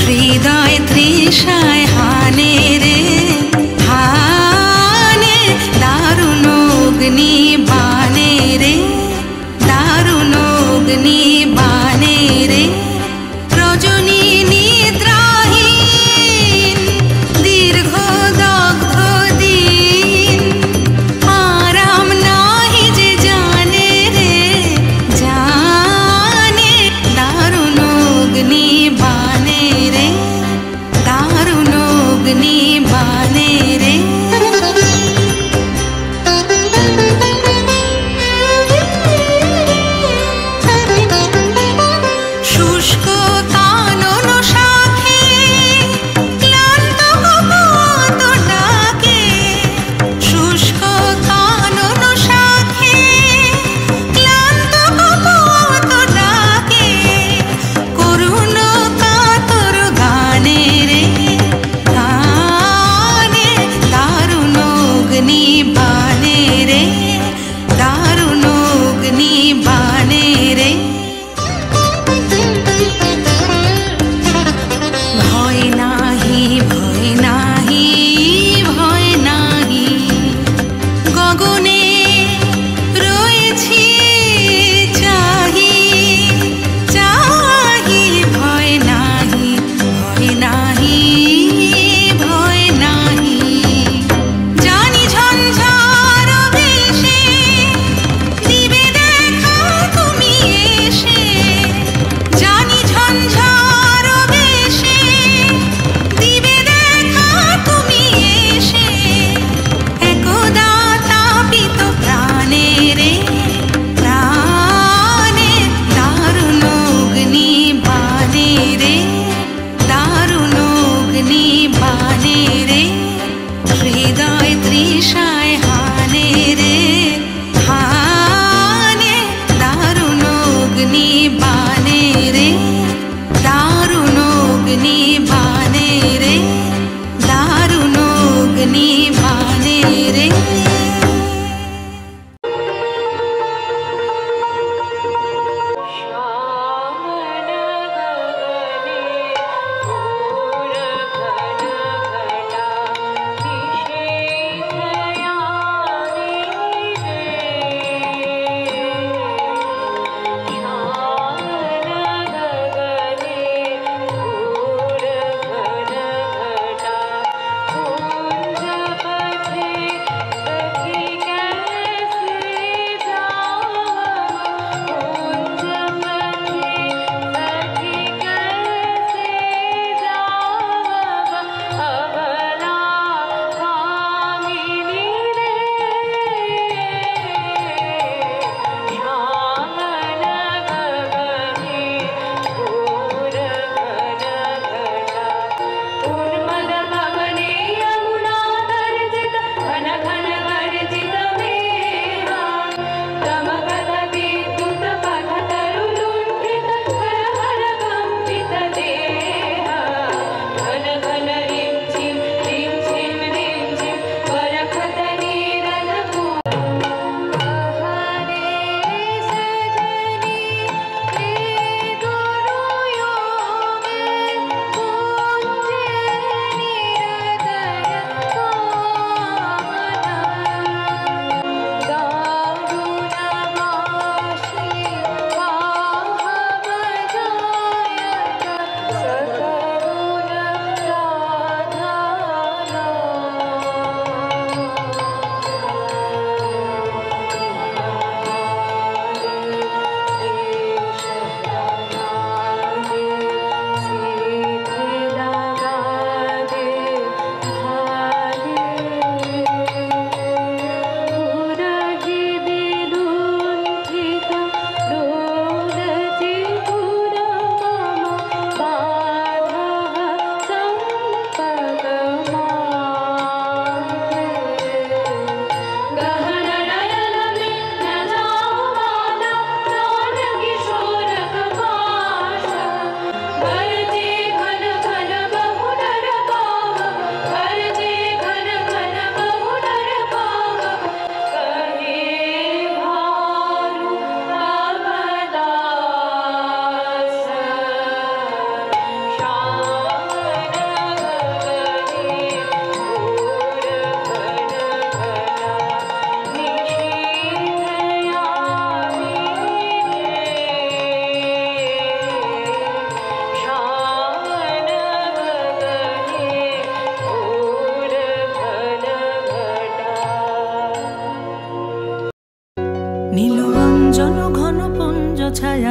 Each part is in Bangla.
হৃদয় তৃষায় হানে রে হানে, দারুণ অগ্নি বানে রে, দারুণ অগ্নি বানে।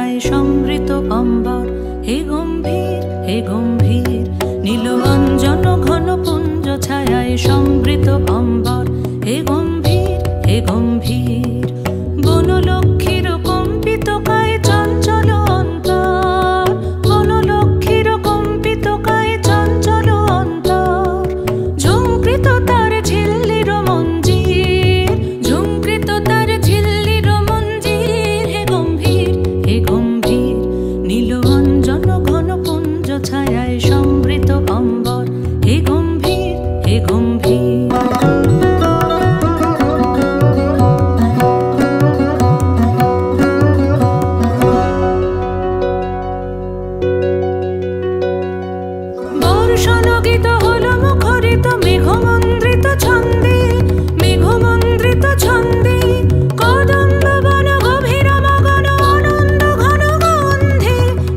ছায়ায় সমৃত অম্বর, হে গম্ভীর হে গম্ভীর, নীল অঞ্জন ঘন পুঞ্জ ছায়ায় সমৃত অম্বর, হে গম্ভীর হে গম্ভীর। বনলক্ষ্মীর কম্পিত কায় চঞ্চল অন্তর, বনলক্ষ্মীর কম্পিত কায় চঞ্চল অন্তর, ঝুঁকৃত তার ঝিল্লির মঞ্জির, ঝুঁকৃত তার ঝিল্লির মঞ্জির, হে গম্ভীর হে গম্ভীর, নীল অঞ্জন ঘন পুঞ্জ ছায়ায় সমৃত অম্বর, হে গম্ভীর হে গম্ভীর। বর্ষণগীত হল মুখরিত মেঘমন্দ্রিত ছন্দে, মেঘমন্দ্রিত ছন্দে, কদম্ব বন গভীর মগন আনন্দ ঘন গন্ধে,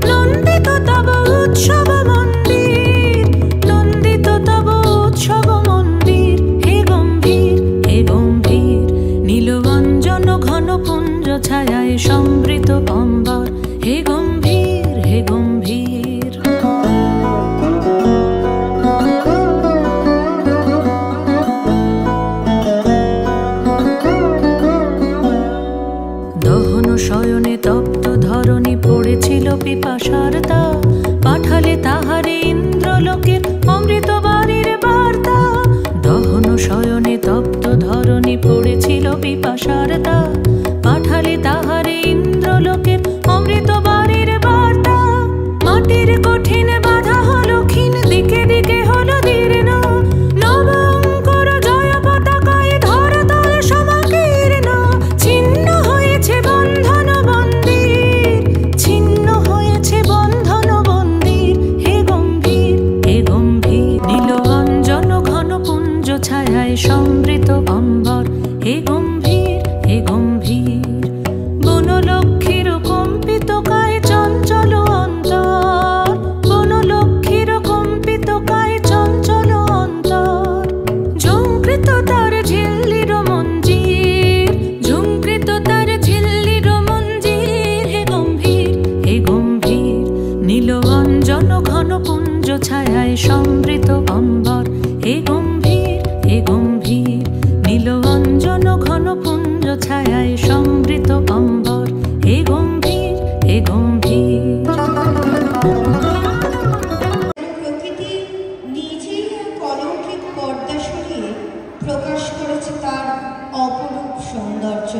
নন্দিত তব উৎসব মন্দির, নন্দিত তব উৎসব মন্দির, হে গম্ভীর হে গম্ভীর, নীল অঞ্জন ঘন পুঞ্জ ছায়ায় সমৃত অম্বর, হে গম্ভীর হে গম্ভীর। দহন শয়নে তপ্ত ধরণী পড়েছিল পিপাসার তা, পাঠালে তাহারে ইন্দ্রলোকের অমৃত বাড়ির বার্তা। দহন শয়নে তপ্ত ধরণী পড়েছিল পিপাসার তা, পাঠালে তাহারে ইন্দ্রলোকের অমৃত বাড়ির বার্তা। মাটির কঠিন বাধা হলো ক্ষীণ, দিকে দিকে হলো দীর্ণ, নবঙ্কর জয় পতাকায় ধরাতল সমাকীর্ণ, ছিন্ন হয়েছে বন্ধন বন্দির, ছিন্ন হয়েছে বন্ধন বন্দির, হে গম্ভীর হে গম্ভীর, নীল অঞ্জন ঘন পুঞ্জ ছায়ায় সমৃত অম্বর, হে গম্ভীর হে গম্ভীর। বনলক্ষ্মীর কম্পিত কায় চঞ্চল অন্তর, বনলক্ষ্মীর কম্পিত কায় চঞ্চল অন্তর, ঝুঁকৃত তার ঝিল্লির মঞ্জির, ঝুঁকৃত তার ঝিল্লির মঞ্জির, হে গম্ভীর হে গম্ভীর, নীল অঞ্জন ঘন পুঞ্জ ছায়ায় সমৃত অম্বর, হে গম্ভীর হে গম্ভীর, নীল অঞ্জন ঘন পুঞ্জ ছায়ায় সমৃত অম্বর, হে গম্ভীর হে গম্ভীর। প্রকৃতি নিজেই এক অলৌকিক পর্দা সরিয়ে প্রকাশ করেছে তার অপরূপ সৌন্দর্য।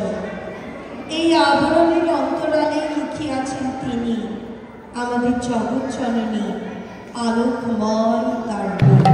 এই আবরণের অন্তরালে লুকিয়ে আছেন তিনি, আমাদের জগৎ জননী, আলোকময় তার রূপ।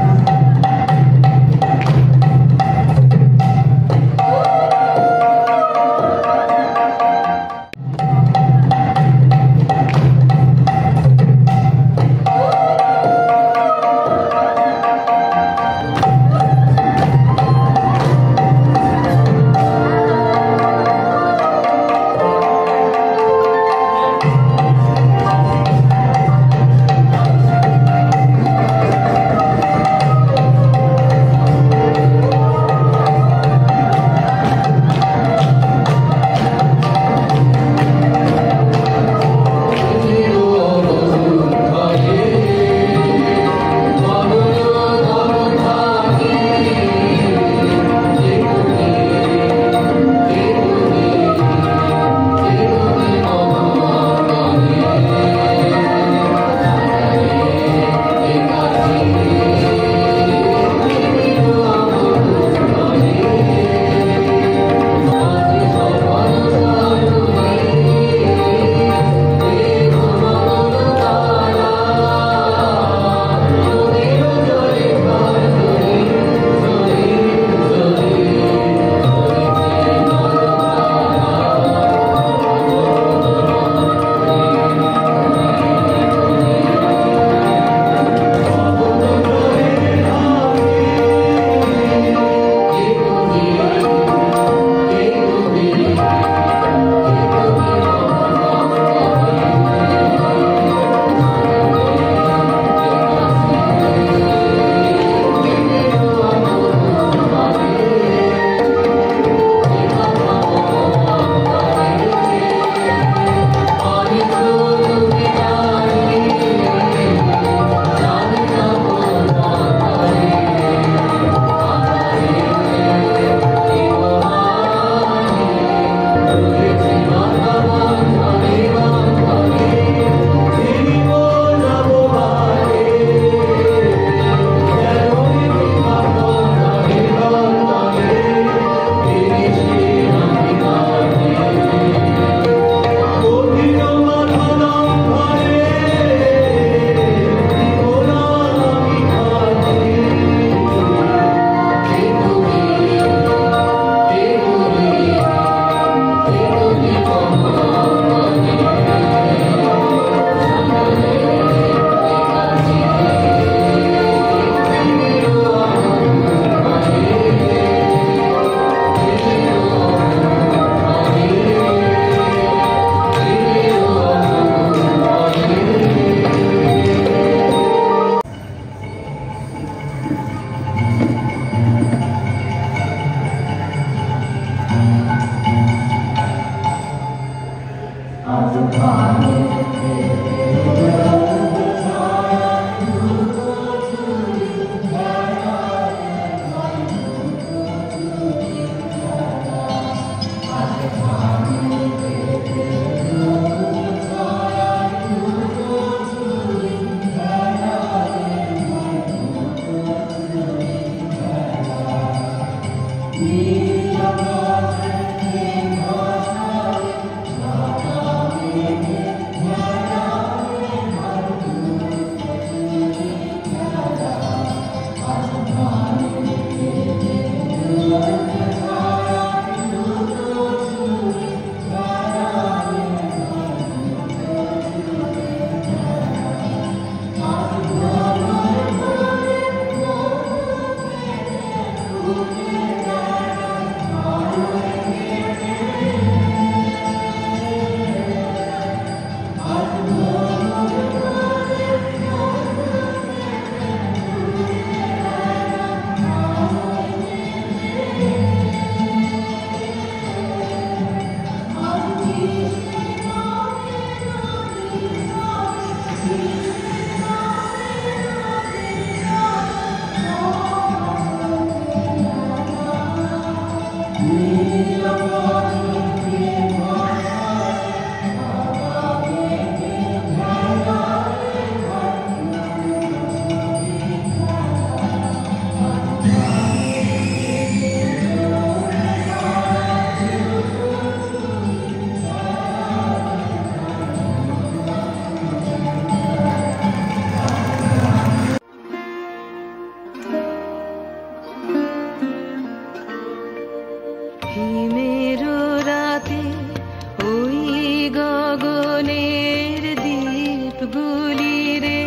দ্বীপগুলি রে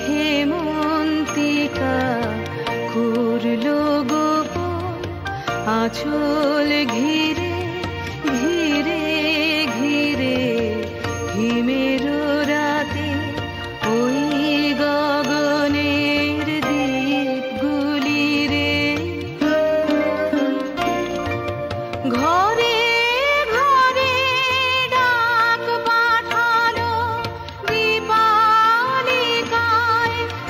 হেমন্তিকা করলো গোপন আঁচল ঘিরে ঘিরে ঘিরে হিমের রাতে ওই গগনের দ্বীপগুলি রে ঘরে ঘরে ডাক পাঠালো দীপালিকায়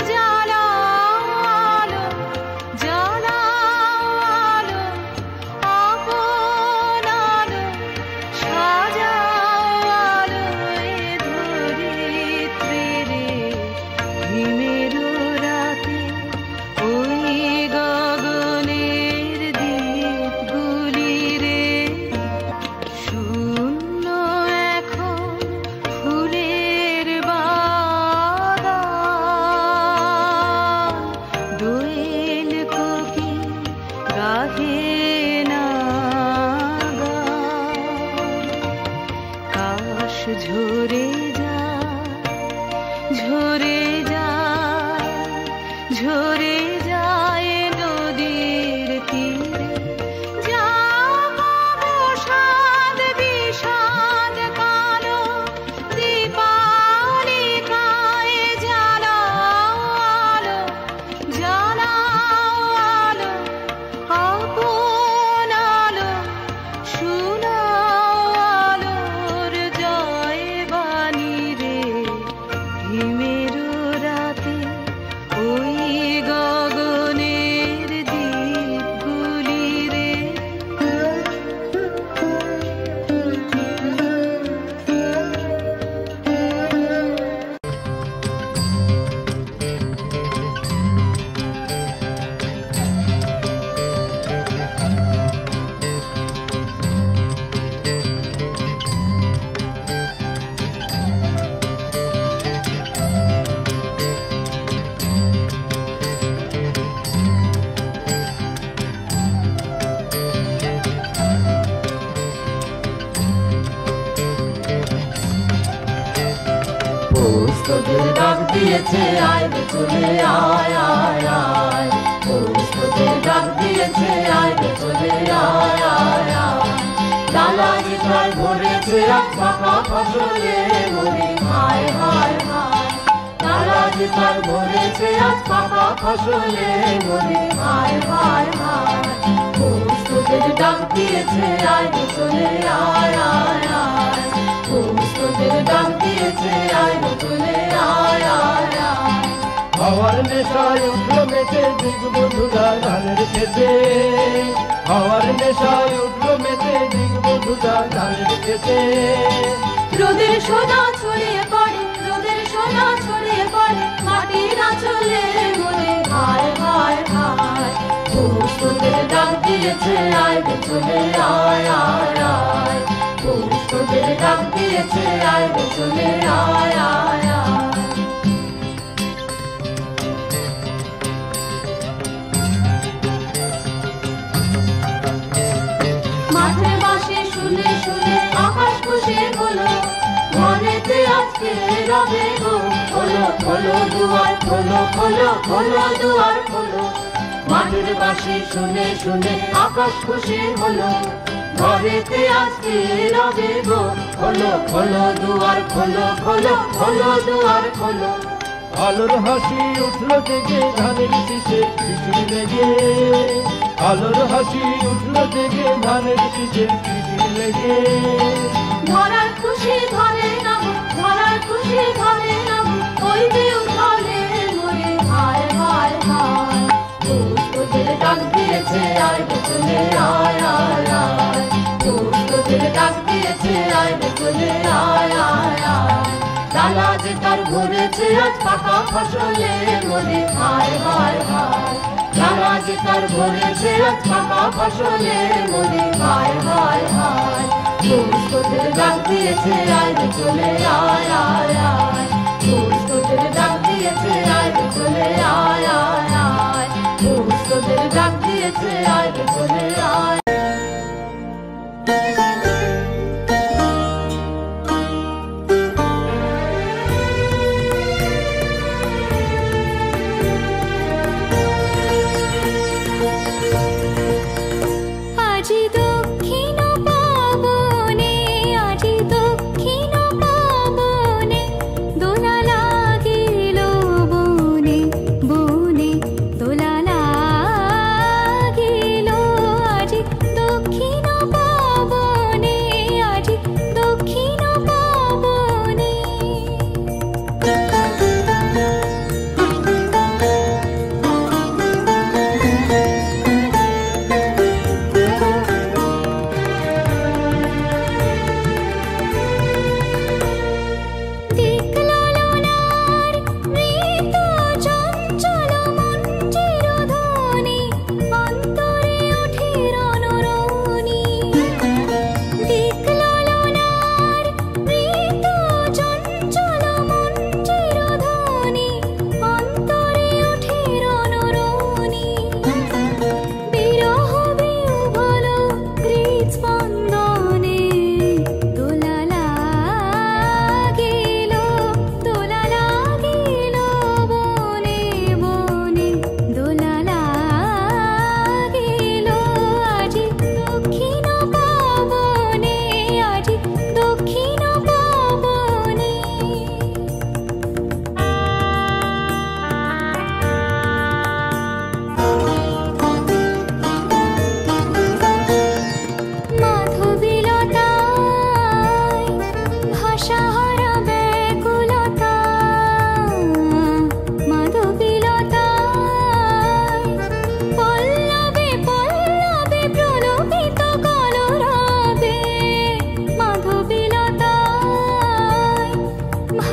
জ্বালাও আলো জ্বালাও আলো আপন আলো সাজাও আলো এ ধরিত্রী রে হিমের রাতে ওই গগনের দ্বীপগুলি রে শূন্য এখন ফুলের বাগান দোয়েল কোকিল গাহে না গান কাশ ঝরে যায় ঝরে যায় ঝরে যায় নদীর তীরে যাবো সাদ বিষাদ কালো দীপালিকায় জ্বালাও আলো জ্বালাও আলো আপন আলো শোনাও আলোর জয় বাণী রে হিমের রাতে ওই গগনের দ্বীপগুলি রে তোদের ডাক দিয়েছে আয় রে চলে আয় আয় আয় তোদের ডাক দিয়েছে আয় রে চলে আয় আয় আয় ডালা যেটায় ভরেছে আজ পাকা ফসলে মরি হায় হায় হায় ডালা যেটায় ভরেছে আজ পাকা ফসলে মরি হায় হায় হায় তোদের ডাক দিয়েছে আয় রে চলে আয় আয় আয় তোদের ডাক দিয়েছে আয় রে চলে আয় আয় আয় হওয়ার নেশায় উঠলো মেতে দিগ বন্ধুরা ধানের খেতে হওয়ার নেশায় উঠলো মেতে দিগ বন্ধুরা ধানের খেতে রোদের সোনা ছড়িয়ে পড়ে রোদের সোনা ছড়িয়ে পড়ে মাটির আঁচলে মরে হায় হায় হায় তোদের ডাক দিয়েছে আয় রে চলে আয় আয় আয় তোদের ডাক দিয়েছে আয় রে চলে আয় আয় আয় মাঠে বাসে শুনে শুনে আকাশ খুশি হলো ঘরেতে আজকে রবে গো খোলো খোলো দুয়ার খোলো খোলো খোলো দুয়ার খোলো মাঠের বাসে শুনে শুনে আকাশ খুশি হলো ঘরেতে আজকে রবে গো খোলো খোলো দুয়ার খোলো খোলো খোলো দুয়ার খোলো আলোর হাসি উঠলো জেগে ধানের শীষে শিশির লেগে আলোর হাসি উঠলো জেগে ধানের শীষে শিশির লেগে ধরার খুশি ধরে নাম ধরার খুশি ধরে নাম ওই যে উঠালে মরে হায় হায় হায় তোদের ডাক দিয়েছে আয় রে চলে আয় আয় আয় তোদের ডাক দিয়েছে আয় রে চলে আয় আয় আয় ডালা যে তার ভরেছে আজ পাকা ফসলে মরে হায় হায় হায় ডালা যে তার ভরেছে আজ পাকা ফসলে মরে হায় হায় হায় তোদের ডাক দিয়েছে আয় রে চলে আয় আয় আয় তোদের ডাক দিয়েছে আয় রে চলে আয় আয় আয় তোদের ডাক দিয়েছে আয় রে চলে আয়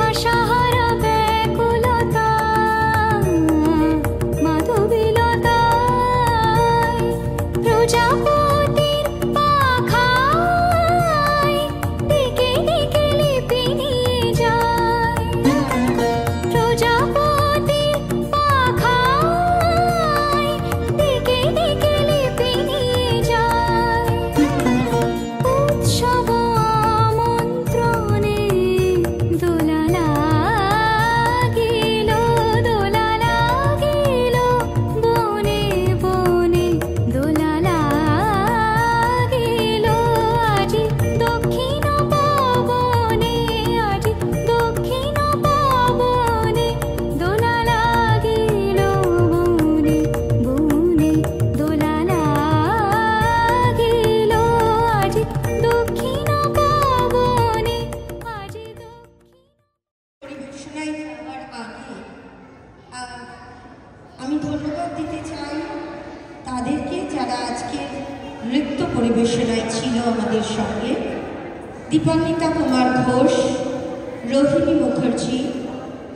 ভাষাহারা ব্যাকুলতা মাধবীলতায় প্রজাপতির পাখায় দিকে দিকে লিপি নিয়ে যায় প্রজাপতির পাখায় দিকে দিকে লিপি নিয়ে যায় উৎসব আমন্ত্রণে দোলা লাগিল বনে বনে দোলা লাগিল আজি দক্ষিণ পবনে আজি দক্ষিণ পবনে দোলা লাগিল বনে বনে দোলা লাগিল আজি দক্ষিণ পবনে আজি পরিবেশনায় যাওয়ার আগে আমি ধন্যবাদ দিতে চাই তাদেরকে যারা আজকের নৃত্য পরিবেশনায় ছিল আমাদের সঙ্গে। দীপান্বিতা কুমার ঘোষ, রোহিণী মুখার্জি,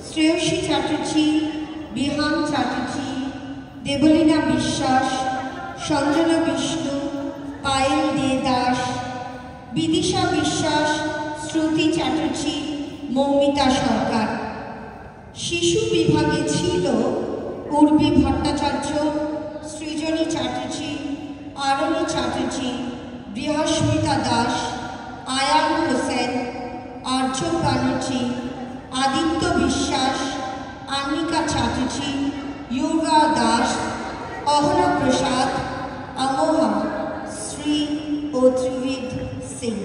শ্রেয়সী চ্যাটার্জি, বিহান চ্যাটার্জি, দেবলীনা বিশ্বাস, সঞ্জনা বিষ্ণু, পায়েল দে দাস, বিদিশা বিশ্বাস, শ্রুতি চ্যাটার্জি, মৌমিতা সরকার। শিশু বিভাগে ছিল উর্বী ভট্টাচার্য, সৃজনী চ্যাটার্জি, আরণী চ্যাটার্জি, বৃহস্মিতা দাস, আয়ান হোসেন, আর্য ব্যানার্জি, আদিত্য বিশ্বাস, আন্নিকা চ্যাটার্জি, ইয়োগা দাস, অহনা প্রসাদ, আমোহা, শ্রী ও ত্রিবিদ সিং।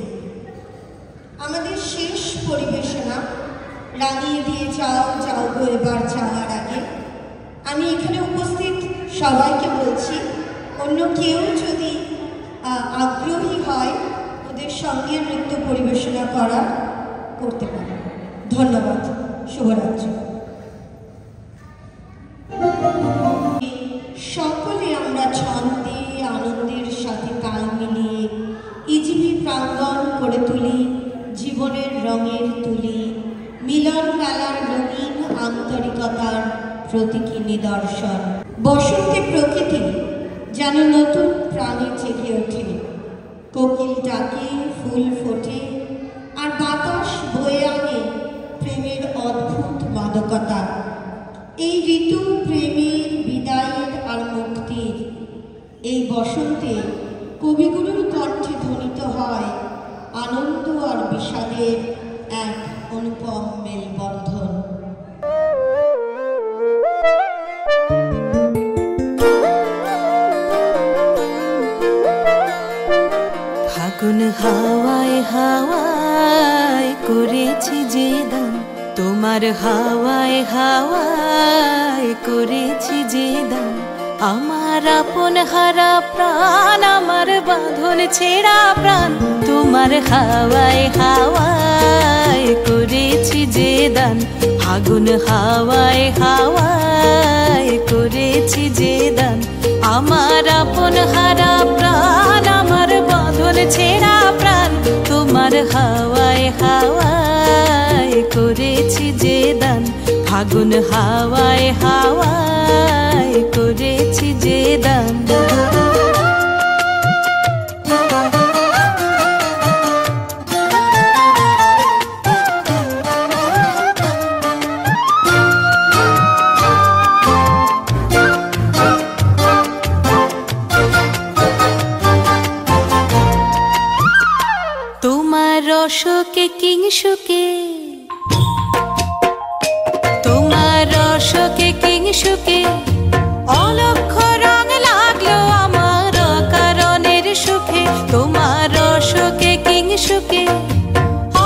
আমাদের শেষ পরিবেশনা রাঙিয়ে দিয়ে যাও যাও গো এবার যাওয়ার আগে আমি এখানে উপস্থিত সবাইকে বলছি, অন্য কেউ যদি আগ্রহী হয় ওদের সঙ্গে নৃত্য পরিবেশনা করতে পারে। ধন্যবাদ, শুভরাত্রি। সকলে আমরা ছন্দে আনন্দের সাথে তাল মিলিয়ে ইজিবি প্রাঙ্গণ করে তুলি জীবনের রঙের তুলি, মিলন মেলার রঙিন আন্তরিকতার প্রতীকী নিদর্শন। বসন্তে প্রকৃতি যেন নতুন প্রাণে জেগে ওঠে, কোকিল ডাকে, ফুল ফোটে, আর বাতাস বয়ে আনে প্রেমের অদ্ভুত মাদকতা। এই ঋতু প্রেমের, বিদায়ের আর মুক্তির। এই বসন্তে কবিগুরুর কণ্ঠে ধ্বনিত হয় আনন্দ আর বিষাদের এক অনুপম মেলবন্ধন। ফাগুন হাওয়ায় হাওয়ায় করেছি যে দান, তোমার হাওয়ায় হাওয়ায় করেছি যে দান। আমার আপন হারা প্রাণ, আমার বাঁধন ছেঁড়া প্রাণ, তোমার হাওয়ায় হাওয়ায় করেছি যে দান। ফাগুন হাওয়ায় হাওয়ায় করেছি যে দান। আমার আপন হারা প্রাণ, আমার বাঁধন ছেঁড়া প্রাণ, তোমার হাওয়ায় হাওয়ায় করেছি যে দান। ফাগুন হাওয়ায় হাওয়ায় করেছি যে দান। তোমার রসকে কিংসুকে, তোমার রসকে কিংসুকে অলক্ষ রং লাগলো আমার কারণের সুখে। তোমার রসকে কিংসুকে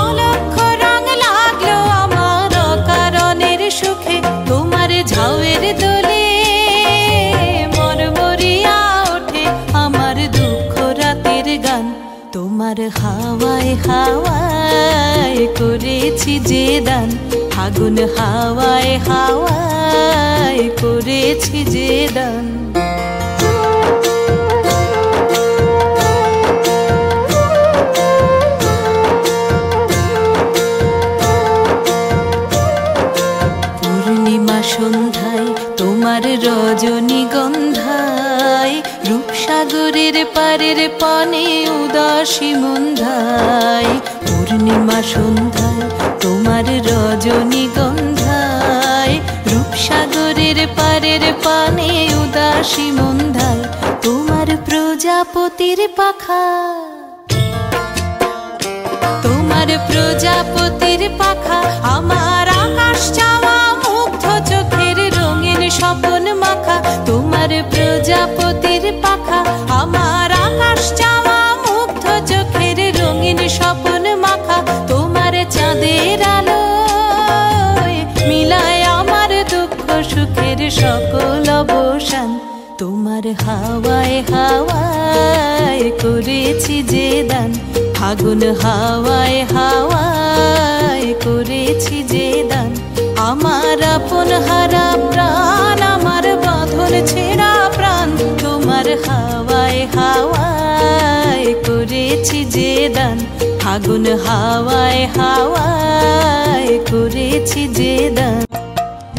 অলক্ষ রং লাগলো আমার কারণের সুখে। তোমার ঝাউয়ের দোলে মরমরিয়া ওঠে আমার দুঃখ রাতের গান। তোমার হাওয়ায় হাওয়ায় করেছি যে দান। ফাগুন হাওয়ায় হাওয়ায় করেছি যে দান। রজনীগন্ধায় রূপসাগরের পারের পানে উদাসী মন্ধায় পূর্ণিমা সন্ধ্যায় তোমার রজনীগন্ধায় রূপসাগরের পারের পানে উদাসী মন্ধায় তোমার প্রজাপতির পাখা তোমার প্রজাপতির পাখা আমার আকাশ চাওয়া মুগ্ধ চোখের রঙিন স্বপন মাখা তোমার প্রজাপতির পাখা আমার আকাশ চাওয়া মুগ্ধ চোখের রঙিন স্বপন মাখা তোমার চাঁদের আলোয় মিলায় আমার দুঃখ সুখের সকল অবসান তোমার হাওয়ায় হাওয়ায় করেছি যে দান ফাগুন হাওয়ায় হাওয়ায় করেছি যে দান আমার আপন হারা প্রাণ আমার বাঁধন ছেঁড়া প্রাণ তোমার হাওয়ায় হাওয়ায় করেছি যে দান ফাগুন হাওয়ায় হাওয়ায় করেছি যে দান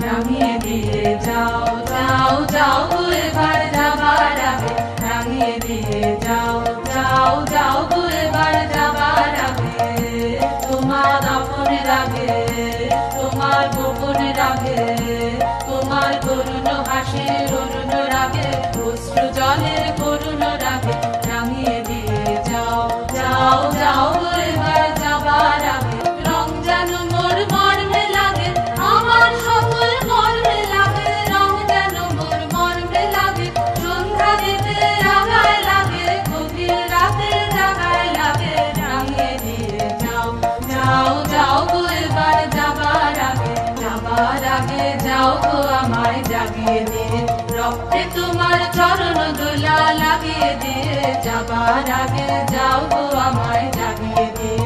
নামিয়ে দিয়ে যাও যাও যাও এবার যাবার আগে নামিয়ে দিয়ে যাও যাও যাও এবার যাবার আগে তোমার আপনে রাগে তোমার গোপনে রাগে তোমার করুণ হাসির অরুণ রাগে অশ্রু জলের করুণ রাগে নামিয়ে দিয়ে যাও যাও যাও এবার যাবার আগে রং যেন মোর মর্মে লাগে আমার সকল মর্মে লাগে রং যেন মোর মর্মে লাগে সন্ধ্যা দিতে রাগায় লাগে গভীর রাতে জাগায় লাগে নামিয়ে দিয়ে যাও যাও যাও গো এবার যাবার আগে যাও গো আমায় জাগিয়ে দিয়ে রক্তে তোমার চরণ দোলা লাগিয়ে দিয়ে যাবার আগে যাও গো আমায় জাগিয়ে দিয়ে